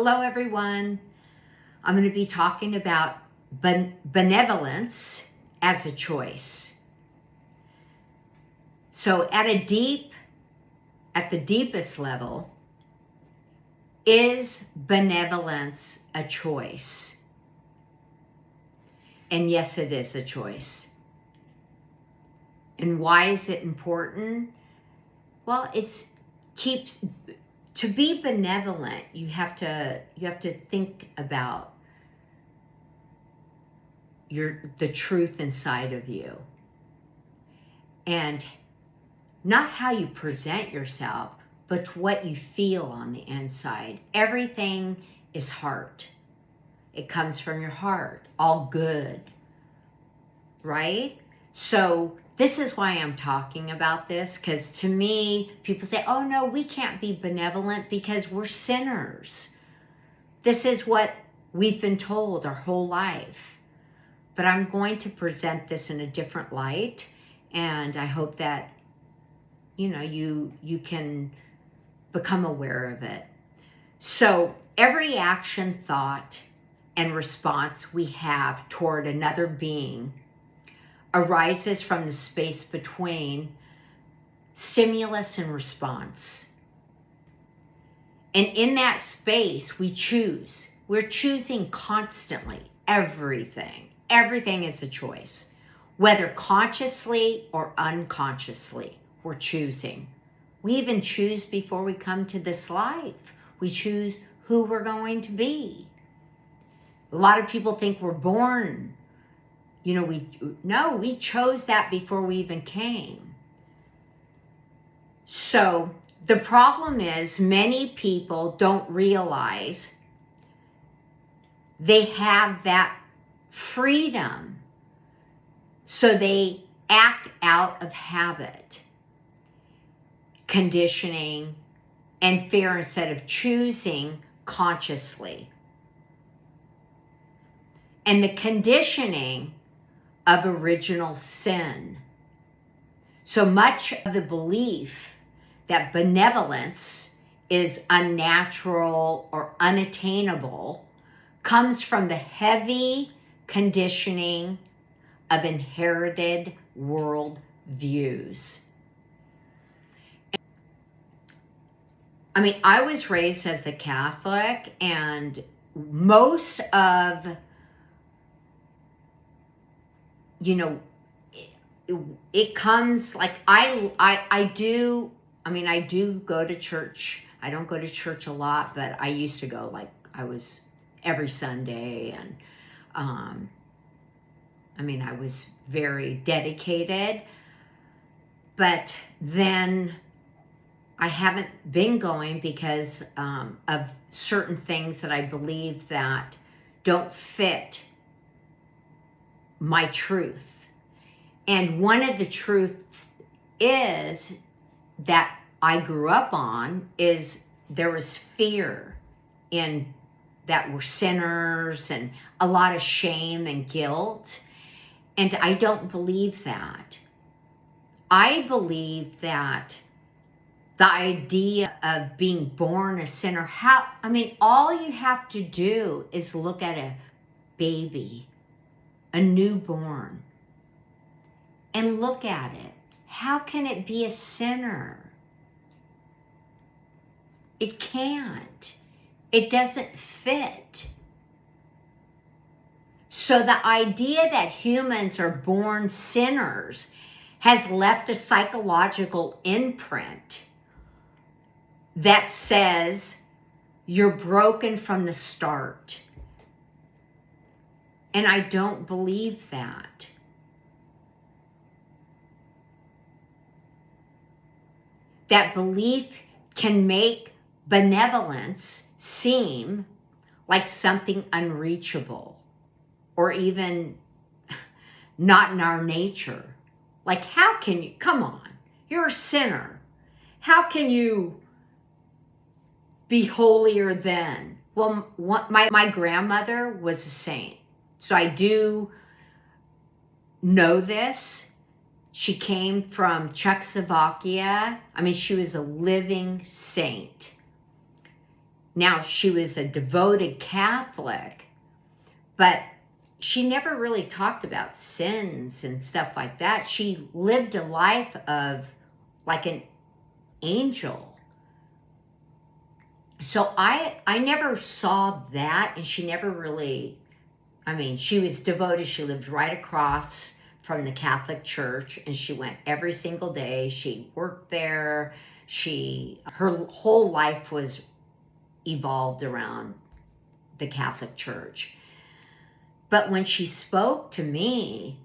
Hello, everyone. I'm going to be talking about benevolence as a choice. So at the deepest level, is benevolence a choice? And yes, it is a choice. And why is it important? Well, to be benevolent, you have to think about the truth inside of you, and not how you present yourself, but what you feel on the inside. Everything is heart. It comes from your heart, all good, right? So this is why I'm talking about this, because to me, people say, oh no, we can't be benevolent because we're sinners. This is what we've been told our whole life. But I'm going to present this in a different light, and I hope that you can become aware of it. So every action, thought, and response we have toward another being arises from the space between stimulus and response. And in that space, we choose. We're choosing constantly. Everything is a choice. Whether consciously or unconsciously, we're choosing. We even choose before we come to this life. We choose who we're going to be. A lot of people think we're born. We chose that before we even came. So the problem is many people don't realize they have that freedom. So they act out of habit, conditioning, and fear instead of choosing consciously. And the conditioning of original sin. So much of the belief that benevolence is unnatural or unattainable comes from the heavy conditioning of inherited world views. I mean, I was raised as a Catholic, and most of it comes like I do go to church. I don't go to church a lot, but I used to go, like I was every Sunday, and I was very dedicated. But then I haven't been going because of certain things that I believe that don't fit my truth. And one of the truths is that I grew up on is there was fear in that we're sinners and a lot of shame and guilt. And I don't believe that. I believe that the idea of being born a sinner, all you have to do is look at a baby, a newborn, and look at it. How can it be a sinner? It can't. It doesn't fit. So the idea that humans are born sinners has left a psychological imprint that says you're broken from the start. And I don't believe that. That belief can make benevolence seem like something unreachable or even not in our nature. Like, how can you, come on, you're a sinner. How can you be holier than? Well, my grandmother was a saint. So I do know this. She came from Czechoslovakia. She was a living saint. Now, she was a devoted Catholic, but she never really talked about sins and stuff like that. She lived a life of like an angel. So I never saw that, and she never really, I mean, she was devoted. She lived right across from the Catholic Church, and she went every single day. She worked there. Her whole life was evolved around the Catholic Church. But when she spoke to me,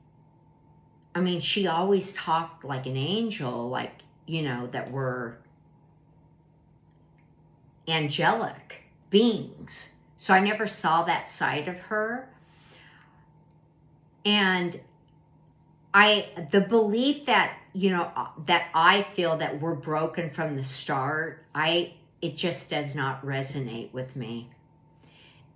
I mean, she always talked like an angel, like, you know, that we're angelic beings. So I never saw that side of her. And the belief that, you know, that I feel that we're broken from the start, it just does not resonate with me.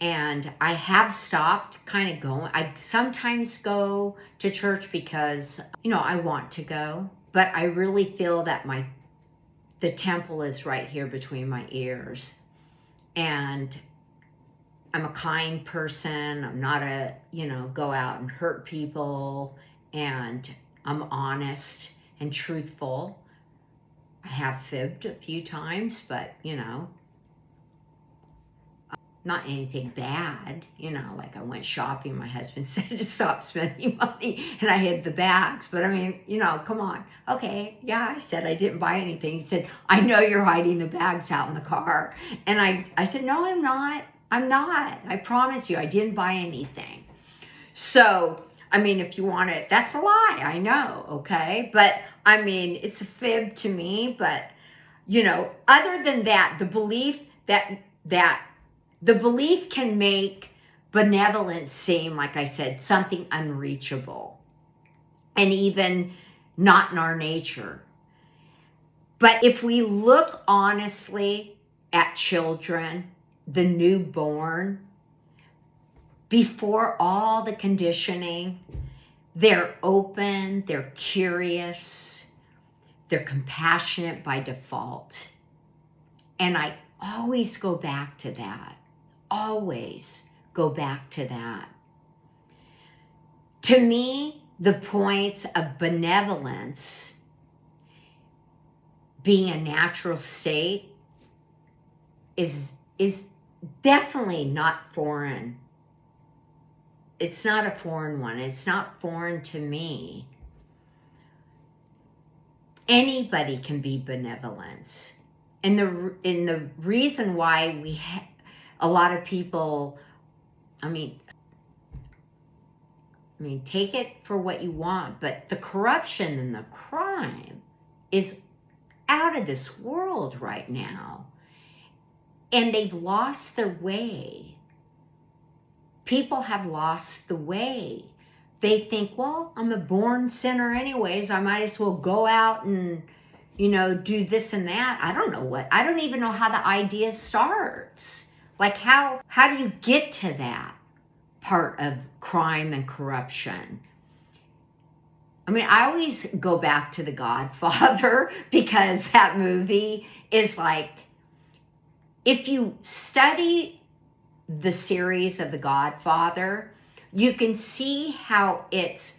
And I have stopped kind of going. I sometimes go to church because, you know, I want to go, but I really feel that the temple is right here between my ears. And I'm a kind person. I'm not go out and hurt people. And I'm honest and truthful. I have fibbed a few times, but, you know, not anything bad, you know, like I went shopping, my husband said to stop spending money, and I hid the bags. But I mean, you know, come on. Okay, yeah, I said I didn't buy anything. He said, I know you're hiding the bags out in the car. And I said, no, I'm not. I promise you, I didn't buy anything. So, I mean, if you want it, that's a lie, I know, okay? But, I mean, it's a fib to me, but, you know, other than that, the belief the belief can make benevolence seem, like I said, something unreachable and even not in our nature. But if we look honestly at children, the newborn, before all the conditioning, they're open, they're curious, they're compassionate by default. And I always go back to that. Always go back to that. To me, the points of benevolence being a natural state is definitely not foreign. It's not a foreign one. It's not foreign to me. Anybody can be benevolence. And the reason why a lot of people, I mean, take it for what you want, but the corruption and the crime is out of this world right now. And they've lost their way. People have lost the way. They think, well, I'm a born sinner anyways. I might as well go out and, you know, do this and that. I don't even know how the idea starts. Like, how do you get to that part of crime and corruption? I mean, I always go back to The Godfather because that movie is like, if you study the series of The Godfather, you can see how it's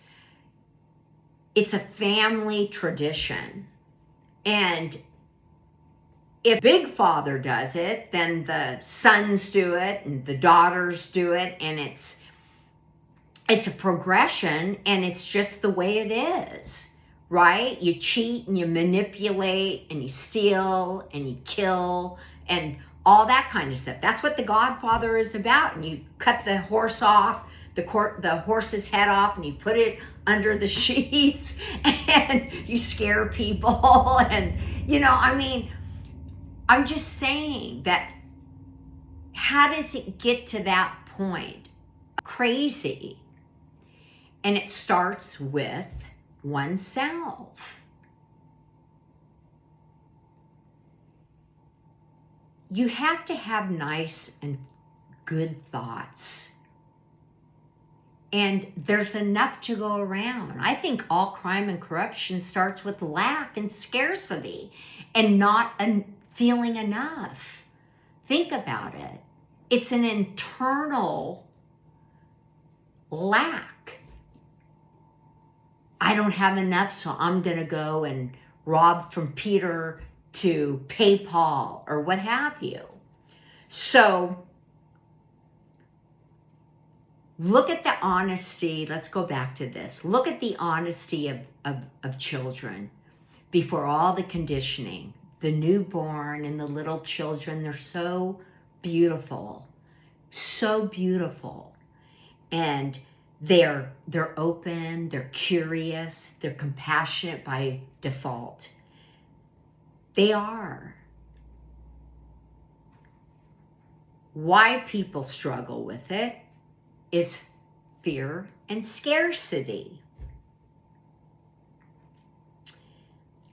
a family tradition. And if Big Father does it, then the sons do it and the daughters do it, and it's a progression, and it's just the way it is, right? You cheat and you manipulate and you steal and you kill and all that kind of stuff. That's what The Godfather is about. And you cut the horse off, the horse's head off, and you put it under the sheets and you scare people. And, you know, I mean, I'm just saying that, how does it get to that point? Crazy. And it starts with oneself. You have to have nice and good thoughts. And there's enough to go around. I think all crime and corruption starts with lack and scarcity and not feeling enough. think about it. It's an internal lack. I don't have enough, so I'm going to go and rob from Peter to pay Paul, or what have you. So look at the honesty. Let's go back to this. Look at the honesty of children before all the conditioning. The newborn and the little children, they're so beautiful. So beautiful. And they're open, they're curious, they're compassionate by default. They are. Why people struggle with it is fear and scarcity.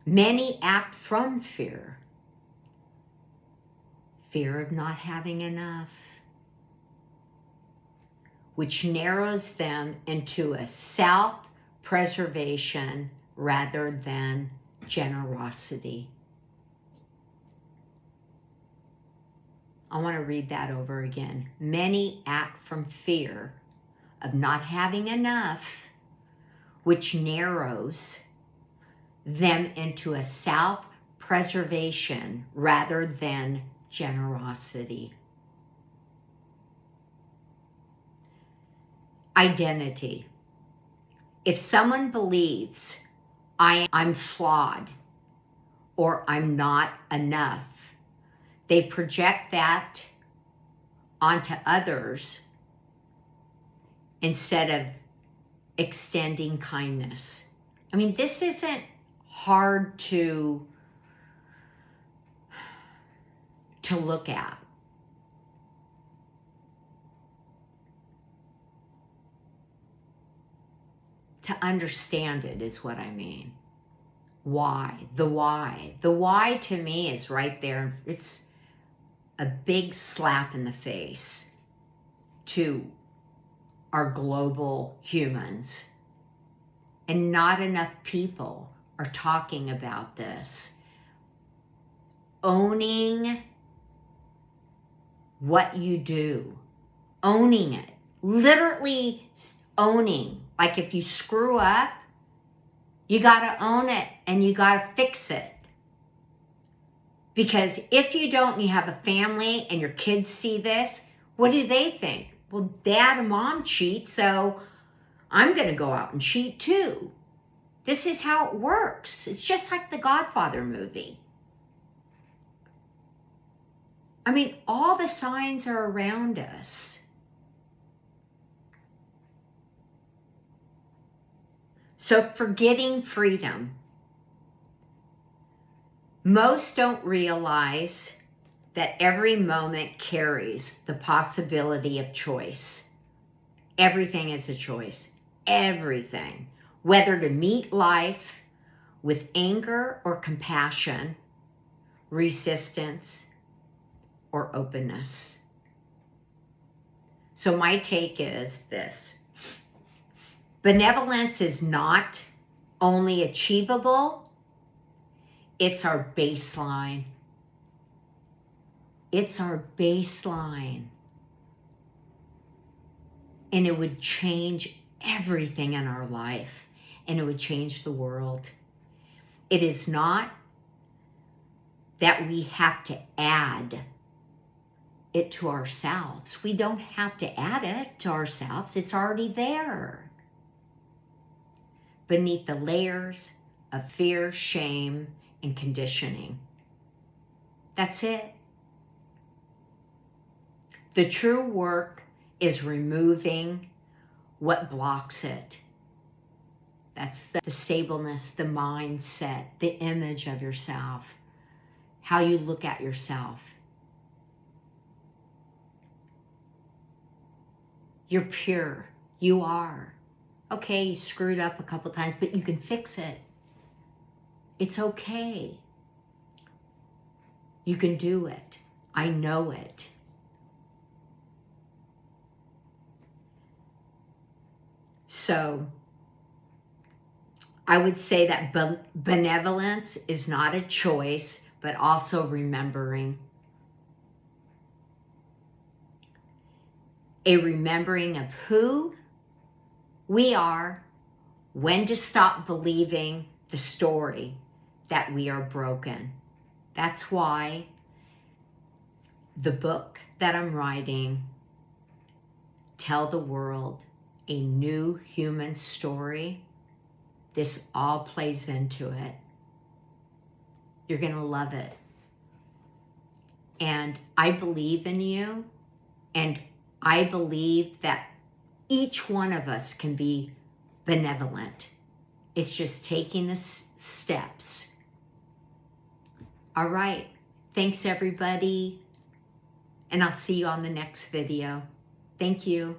Many act from fear. Fear of not having enough, which narrows them into a self-preservation rather than generosity. I want to read that over again. Many act from fear of not having enough, which narrows them into a self-preservation rather than generosity. Identity. If someone believes I'm flawed or I'm not enough, they project that onto others instead of extending kindness. I mean, this isn't hard to look at. To understand it is what I mean. Why? The why. The why to me is right there. It's a big slap in the face to our global humans. And not enough people are talking about this. Owning what you do. Owning it. Literally owning. Like if you screw up, you got to own it and you got to fix it. Because if you don't, and you have a family and your kids see this, what do they think? Well, dad and mom cheat, so I'm going to go out and cheat too. This is how it works. It's just like the Godfather movie. I mean, all the signs are around us. So forgetting freedom. Most don't realize that every moment carries the possibility of choice. Everything is a choice. Everything. Whether to meet life with anger or compassion, resistance or openness. So my take is this. Benevolence is not only achievable, it's our baseline. It's our baseline. And it would change everything in our life. And it would change the world. It is not that we have to add it to ourselves. We don't have to add it to ourselves. It's already there. Beneath the layers of fear, shame, and conditioning. That's it. The true work is removing what blocks it. That's the stableness, the mindset, the image of yourself, how you look at yourself. You're pure. You are. Okay, you screwed up a couple times, but you can fix it. It's okay. You can do it. I know it. So, I would say that benevolence is not a choice, but also remembering. a remembering of who we are, when to stop believing the story that we are broken. That's why the book that I'm writing, Tell the World a New Human Story, this all plays into it. You're going to love it. And I believe in you, and I believe that each one of us can be benevolent. It's just taking the steps. All right. Thanks, everybody. And I'll see you on the next video. Thank you.